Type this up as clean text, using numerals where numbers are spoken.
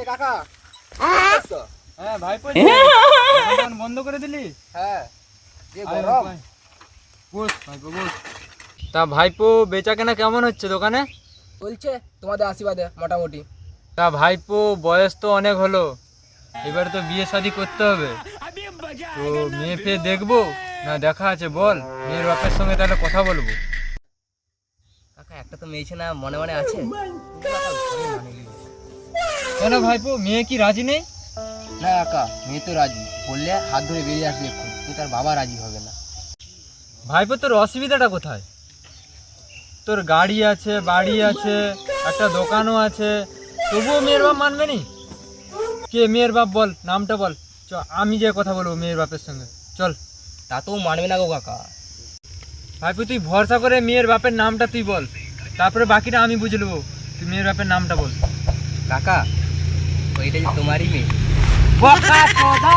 কাকা হ্যাঁ ভাইপো দোকান বন্ধ করে দিলি? হ্যাঁ যে আয় গরম ভাই, বস ভাইপো বস। তা ভাইপো বেচা কেনা কেমন হচ্ছে দোকানে? চলছে তোমাদের আশীর্বাদে মোটামুটি। তা ভাইপো বয়স তো অনেক হলো, এবারে তো বিয়ে শাদী করতে হবে, তো মেয়ে ফেয়ে দেখবো না দেখা আছে বল? মেয়ের বাপের সঙ্গে তাহলে কথা বলবো। কাকা একটা তো মেয়ে না মনে মনে আছে। কেন ভাইপো মেয়ে কি রাজি নেই? না কাকা মেয়ে তো রাজি, বললে হাত ধরে বেরিয়ে আসবে এক্ষুনি, কিন্তু তার বাবা রাজি হবে না। ভাইপো তোর অসুবিধাটা কোথায়? তোর গাড়ি আছে, বাড়ি আছে, একটা দোকানও আছে, তবুও মেয়ের বাপ মানবে নি? কে মেয়ের বাপ বল, নামটা বল। চ আমি যে কথা বলবো মেয়ের বাপের সঙ্গে, চল। তা তো মানবে না গো কাকা। ভাইপো তুই ভরসা করে মেয়ের বাপের নামটা তুই বল, তারপরে বাকিটা আমি বুঝে নেবো। তুই মেয়ের বাপের নামটা বল। কাকা ওইটা যে তোমারই মেয়ে। বকা চোদা।